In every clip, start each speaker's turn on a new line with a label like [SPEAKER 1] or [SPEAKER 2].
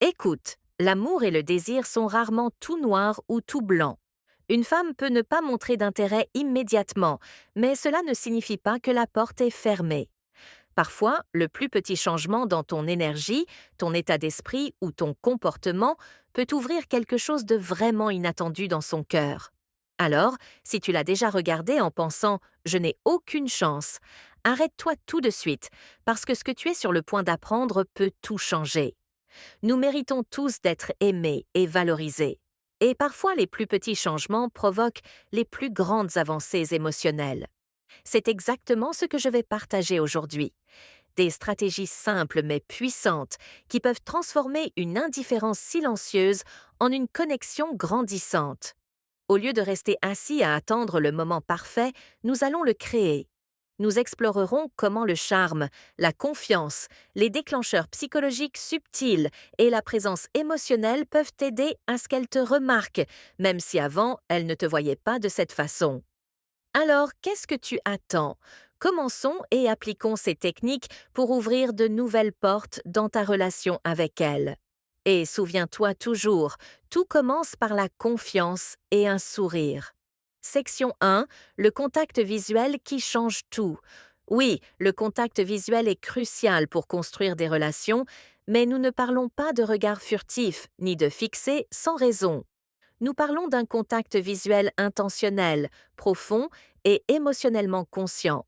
[SPEAKER 1] Écoute, l'amour et le désir sont rarement tout noirs ou tout blancs. Une femme peut ne pas montrer d'intérêt immédiatement, mais cela ne signifie pas que la porte est fermée. Parfois, le plus petit changement dans ton énergie, ton état d'esprit ou ton comportement peut ouvrir quelque chose de vraiment inattendu dans son cœur. Alors, si tu l'as déjà regardé en pensant «je n'ai aucune chance», arrête-toi tout de suite, parce que ce que tu es sur le point d'apprendre peut tout changer. Nous méritons tous d'être aimés et valorisés. Et parfois, les plus petits changements provoquent les plus grandes avancées émotionnelles. C'est exactement ce que je vais partager aujourd'hui. Des stratégies simples mais puissantes qui peuvent transformer une indifférence silencieuse en une connexion grandissante. Au lieu de rester assis à attendre le moment parfait, nous allons le créer. Nous explorerons comment le charme, la confiance, les déclencheurs psychologiques subtils et la présence émotionnelle peuvent t'aider à ce qu'elle te remarque, même si avant elle ne te voyait pas de cette façon. Alors, qu'est-ce que tu attends? Commençons et appliquons ces techniques pour ouvrir de nouvelles portes dans ta relation avec elle. Et souviens-toi toujours, tout commence par la confiance et un sourire. Section 1. Le contact visuel qui change tout. Oui, le contact visuel est crucial pour construire des relations, mais nous ne parlons pas de regard furtif ni de fixé sans raison. Nous parlons d'un contact visuel intentionnel, profond et émotionnellement conscient.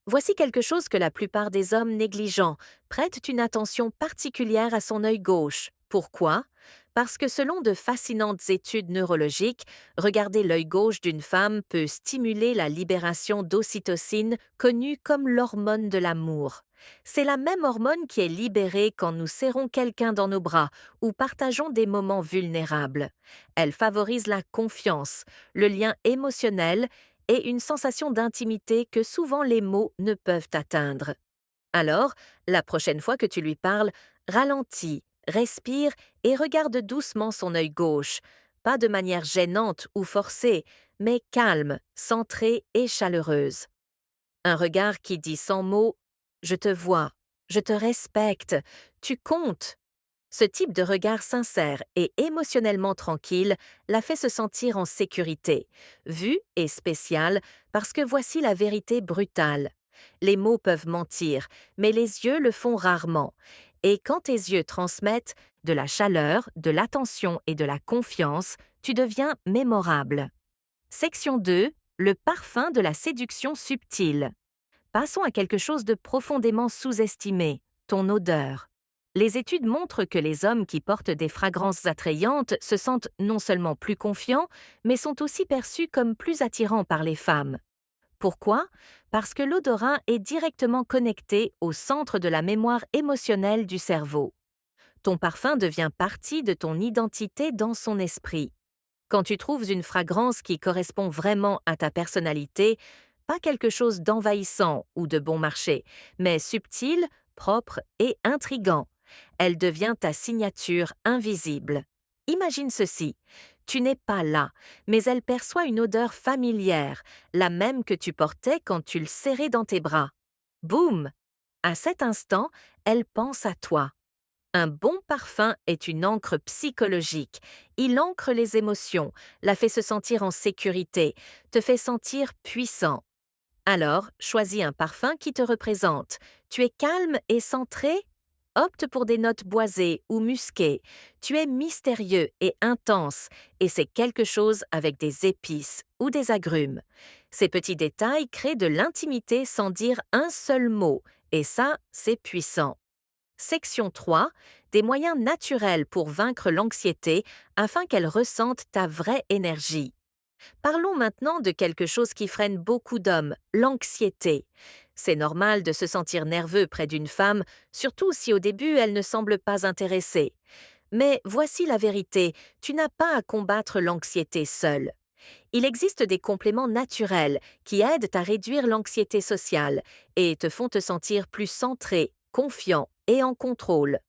[SPEAKER 1] Voici quelque chose que la plupart des hommes négligents prêtent une attention particulière à son œil gauche. Pourquoi? Parce que selon de fascinantes études neurologiques, regarder l'œil gauche d'une femme peut stimuler la libération d'ocytocine, connue comme l'hormone de l'amour. C'est la même hormone qui est libérée quand nous serrons quelqu'un dans nos bras ou partageons des moments vulnérables. Elle favorise la confiance, le lien émotionnel et une sensation d'intimité que souvent les mots ne peuvent atteindre. Alors, la prochaine fois que tu lui parles, ralentis, respire et regarde doucement son œil gauche, pas de manière gênante ou forcée, mais calme, centrée et chaleureuse. Un regard qui dit sans mots «Je te vois, je te respecte, tu comptes». Ce type de regard sincère et émotionnellement tranquille la fait se sentir en sécurité, vue et spéciale parce que voici la vérité brutale. Les mots peuvent mentir, mais les yeux le font rarement. Et quand tes yeux transmettent de la chaleur, de l'attention et de la confiance, tu deviens mémorable. Section 2. Le parfum de la séduction subtile. Passons à quelque chose de profondément sous-estimé, ton odeur. Les études montrent que les hommes qui portent des fragrances attrayantes se sentent non seulement plus confiants, mais sont aussi perçus comme plus attirants par les femmes. Pourquoi? Parce que l'odorat est directement connecté au centre de la mémoire émotionnelle du cerveau. Ton parfum devient partie de ton identité dans son esprit. Quand tu trouves une fragrance qui correspond vraiment à ta personnalité, pas quelque chose d'envahissant ou de bon marché, mais subtil, propre et intrigant, elle devient ta signature invisible. Imagine ceci. Tu n'es pas là, mais elle perçoit une odeur familière, la même que tu portais quand tu le serrais dans tes bras. Boum! À cet instant, elle pense à toi. Un bon parfum est une encre psychologique. Il ancre les émotions, la fait se sentir en sécurité, te fait sentir puissant. Alors, choisis un parfum qui te représente. Tu es calme et centré? Opte pour des notes boisées ou musquées. Tu es mystérieux et intense, et c'est quelque chose avec des épices ou des agrumes. Ces petits détails créent de l'intimité sans dire un seul mot, et ça, c'est puissant. Section 3. Des moyens naturels pour vaincre l'anxiété afin qu'elle ressente ta vraie énergie. Parlons maintenant de quelque chose qui freine beaucoup d'hommes, l'anxiété. C'est normal de se sentir nerveux près d'une femme, surtout si au début elle ne semble pas intéressée. Mais voici la vérité, tu n'as pas à combattre l'anxiété seule. Il existe des compléments naturels qui aident à réduire l'anxiété sociale et te font te sentir plus centré, confiant et en contrôle.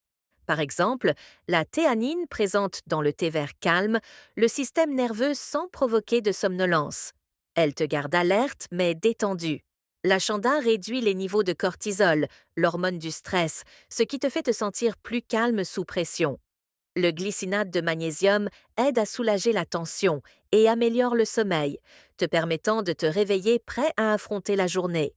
[SPEAKER 1] Par exemple, la théanine présente dans le thé vert calme le système nerveux sans provoquer de somnolence. Elle te garde alerte mais détendue. L'ashwagandha réduit les niveaux de cortisol, l'hormone du stress, ce qui te fait te sentir plus calme sous pression. Le glycinate de magnésium aide à soulager la tension et améliore le sommeil, te permettant de te réveiller prêt à affronter la journée.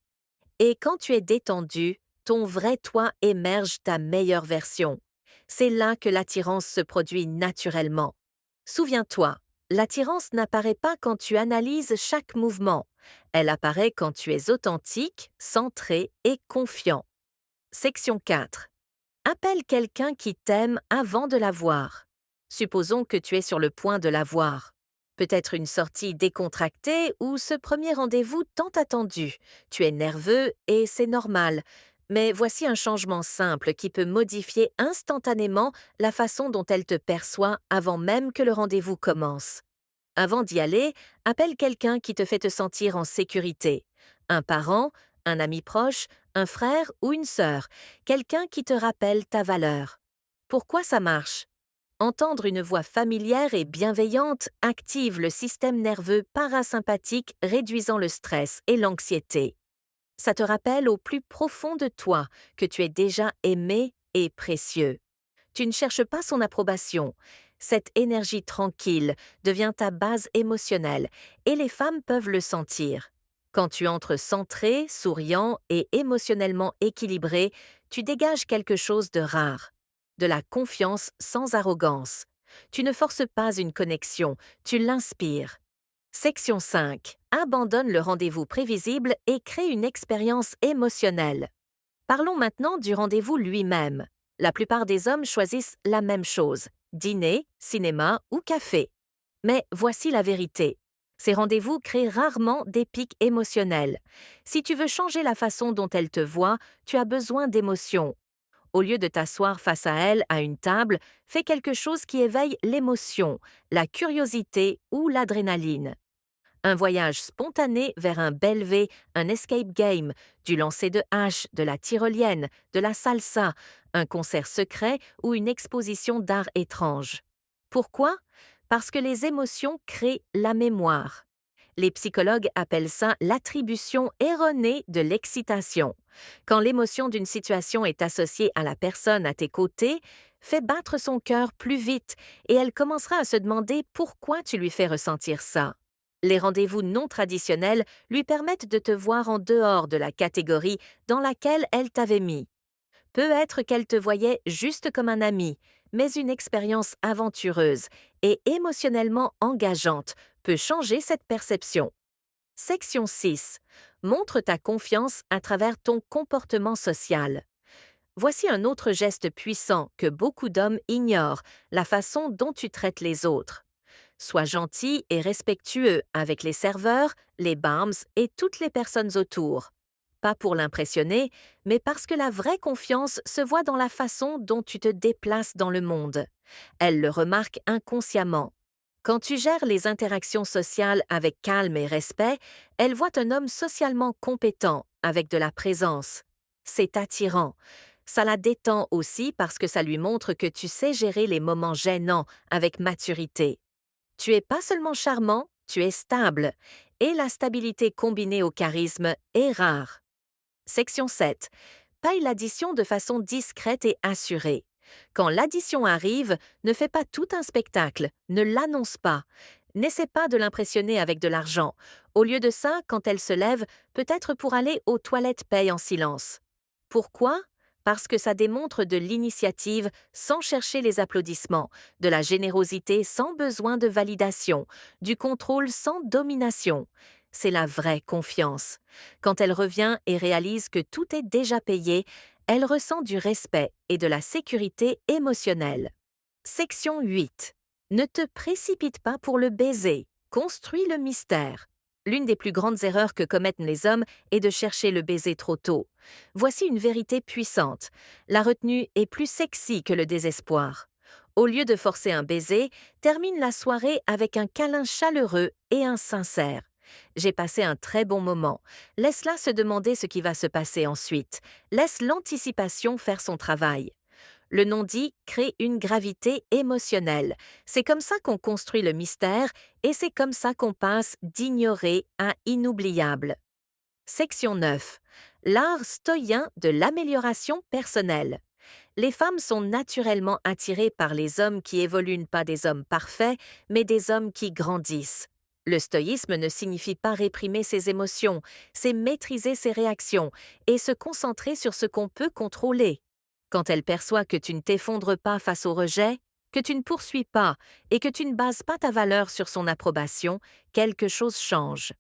[SPEAKER 1] Et quand tu es détendu, ton vrai toi émerge ta meilleure version. C'est là que l'attirance se produit naturellement. Souviens-toi, l'attirance n'apparaît pas quand tu analyses chaque mouvement. Elle apparaît quand tu es authentique, centré et confiant. Section 4. Appelle quelqu'un qui t'aime avant de la voir. Supposons que tu es sur le point de la voir. Peut-être une sortie décontractée ou ce premier rendez-vous tant attendu. Tu es nerveux et c'est normal. Mais voici un changement simple qui peut modifier instantanément la façon dont elle te perçoit avant même que le rendez-vous commence. Avant d'y aller, appelle quelqu'un qui te fait te sentir en sécurité. Un parent, un ami proche, un frère ou une sœur, quelqu'un qui te rappelle ta valeur. Pourquoi ça marche? Entendre une voix familière et bienveillante active le système nerveux parasympathique réduisant le stress et l'anxiété. Ça te rappelle au plus profond de toi que tu es déjà aimé et précieux. Tu ne cherches pas son approbation. Cette énergie tranquille devient ta base émotionnelle et les femmes peuvent le sentir. Quand tu entres centré, souriant et émotionnellement équilibré, tu dégages quelque chose de rare. De la confiance sans arrogance. Tu ne forces pas une connexion, tu l'inspires. Section 5. Abandonne le rendez-vous prévisible et crée une expérience émotionnelle. Parlons maintenant du rendez-vous lui-même. La plupart des hommes choisissent la même chose, dîner, cinéma ou café. Mais voici la vérité. Ces rendez-vous créent rarement des pics émotionnels. Si tu veux changer la façon dont elle te voit, tu as besoin d'émotions. Au lieu de t'asseoir face à elle à une table, fais quelque chose qui éveille l'émotion, la curiosité ou l'adrénaline. Un voyage spontané vers un belvé, un escape game, du lancer de hache, de la tyrolienne, de la salsa, un concert secret ou une exposition d'art étrange. Pourquoi? Parce que les émotions créent la mémoire. Les psychologues appellent ça l'attribution erronée de l'excitation. Quand l'émotion d'une situation est associée à la personne à tes côtés, fais battre son cœur plus vite et elle commencera à se demander pourquoi tu lui fais ressentir ça. Les rendez-vous non traditionnels lui permettent de te voir en dehors de la catégorie dans laquelle elle t'avait mis. Peut être qu'elle te voyait juste comme un ami, mais une expérience aventureuse et émotionnellement engageante peut changer cette perception. Section 6. Montre ta confiance à travers ton comportement social. Voici un autre geste puissant que beaucoup d'hommes ignorent, la façon dont tu traites les autres. Sois gentil et respectueux avec les serveurs, les barms et toutes les personnes autour. Pas pour l'impressionner, mais parce que la vraie confiance se voit dans la façon dont tu te déplaces dans le monde. Elle le remarque inconsciemment. Quand tu gères les interactions sociales avec calme et respect, elle voit un homme socialement compétent, avec de la présence. C'est attirant. Ça la détend aussi parce que ça lui montre que tu sais gérer les moments gênants avec maturité. Tu es pas seulement charmant, tu es stable. Et la stabilité combinée au charisme est rare. Section 7. Paye l'addition de façon discrète et assurée. Quand l'addition arrive, ne fais pas tout un spectacle, ne l'annonce pas. N'essaie pas de l'impressionner avec de l'argent. Au lieu de ça, quand elle se lève, peut-être pour aller aux toilettes paye en silence. Pourquoi? Parce que ça démontre de l'initiative sans chercher les applaudissements, de la générosité sans besoin de validation, du contrôle sans domination. C'est la vraie confiance. Quand elle revient et réalise que tout est déjà payé, elle ressent du respect et de la sécurité émotionnelle. Section 8. Ne te précipite pas pour le baiser. Construis le mystère. L'une des plus grandes erreurs que commettent les hommes est de chercher le baiser trop tôt. Voici une vérité puissante. La retenue est plus sexy que le désespoir. Au lieu de forcer un baiser, termine la soirée avec un câlin chaleureux et un sincère. J'ai passé un très bon moment. Laisse-la se demander ce qui va se passer ensuite. Laisse l'anticipation faire son travail. Le non-dit crée une gravité émotionnelle. C'est comme ça qu'on construit le mystère et c'est comme ça qu'on passe d'ignoré à inoubliable. Section 9. L'art stoïen de l'amélioration personnelle. Les femmes sont naturellement attirées par les hommes qui évoluent, pas des hommes parfaits, mais des hommes qui grandissent. Le stoïsme ne signifie pas réprimer ses émotions, c'est maîtriser ses réactions et se concentrer sur ce qu'on peut contrôler. Quand elle perçoit que tu ne t'effondres pas face au rejet, que tu ne poursuis pas et que tu ne bases pas ta valeur sur son approbation, quelque chose change.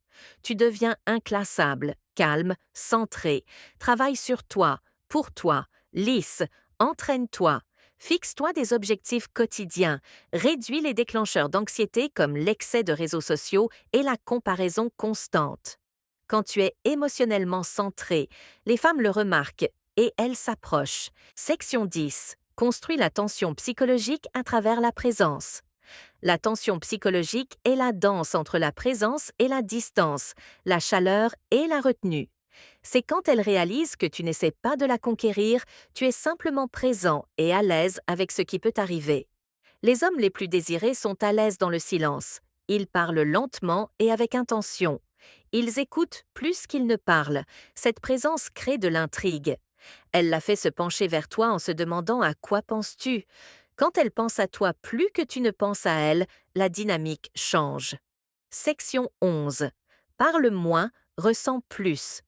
[SPEAKER 1] Tu deviens inclassable, calme, centré. Travaille sur toi, pour toi, lisse, entraîne-toi. Fixe-toi des objectifs quotidiens. Réduis les déclencheurs d'anxiété comme l'excès de réseaux sociaux et la comparaison constante. Quand tu es émotionnellement centré, les femmes le remarquent et elles s'approchent. Section 10. Construis la tension psychologique à travers la présence. La tension psychologique est la danse entre la présence et la distance, la chaleur et la retenue. C'est quand elle réalise que tu n'essaies pas de la conquérir, tu es simplement présent et à l'aise avec ce qui peut arriver. Les hommes les plus désirés sont à l'aise dans le silence. Ils parlent lentement et avec intention. Ils écoutent plus qu'ils ne parlent. Cette présence crée de l'intrigue. Elle la fait se pencher vers toi en se demandant à quoi penses-tu. Quand elle pense à toi plus que tu ne penses à elle, la dynamique change. Section 11. Parle moins, ressens plus.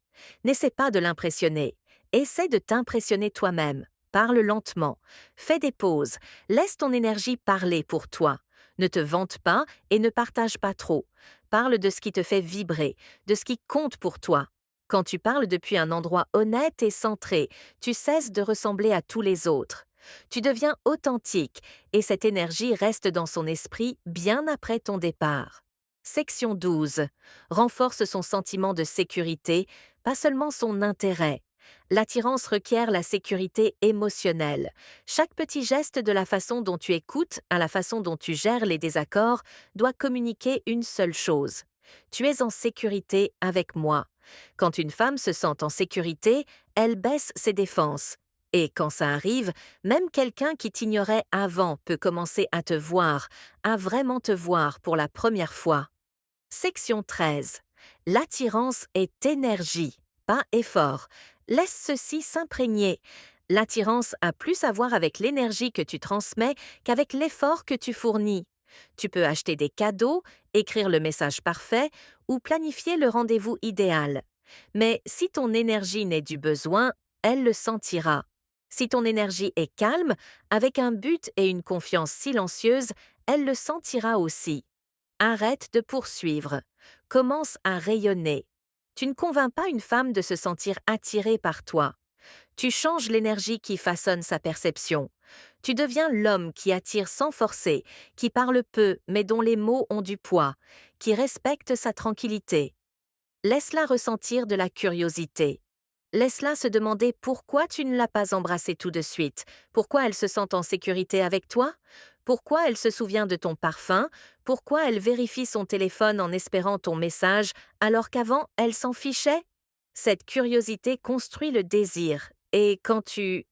[SPEAKER 1] N'essaie pas de l'impressionner. Essaie de t'impressionner toi-même. Parle lentement. Fais des pauses. Laisse ton énergie parler pour toi. Ne te vante pas et ne partage pas trop. Parle de ce qui te fait vibrer, de ce qui compte pour toi. Quand tu parles depuis un endroit honnête et centré, tu cesses de ressembler à tous les autres. Tu deviens authentique et cette énergie reste dans son esprit bien après ton départ. Section 12. Renforce son sentiment de sécurité, pas seulement son intérêt. L'attirance requiert la sécurité émotionnelle. Chaque petit geste de la façon dont tu écoutes à la façon dont tu gères les désaccords doit communiquer une seule chose. Tu es en sécurité avec moi. Quand une femme se sent en sécurité, elle baisse ses défenses. Et quand ça arrive, même quelqu'un qui t'ignorait avant peut commencer à te voir, à vraiment te voir pour la première fois. Section 13. L'attirance est énergie, pas effort. Laisse ceci s'imprégner. L'attirance a plus à voir avec l'énergie que tu transmets qu'avec l'effort que tu fournis. Tu peux acheter des cadeaux, écrire le message parfait ou planifier le rendez-vous idéal. Mais si ton énergie n'est du besoin, elle le sentira. Si ton énergie est calme, avec un but et une confiance silencieuse, elle le sentira aussi. Arrête de poursuivre. Commence à rayonner. Tu ne convaincs pas une femme de se sentir attirée par toi. Tu changes l'énergie qui façonne sa perception. Tu deviens l'homme qui attire sans forcer, qui parle peu mais dont les mots ont du poids, qui respecte sa tranquillité. Laisse-la ressentir de la curiosité. Laisse-la se demander pourquoi tu ne l'as pas embrassée tout de suite, pourquoi elle se sent en sécurité avec toi, pourquoi elle se souvient de ton parfum, pourquoi elle vérifie son téléphone en espérant ton message alors qu'avant elle s'en fichait. Cette curiosité construit le désir, et quand tu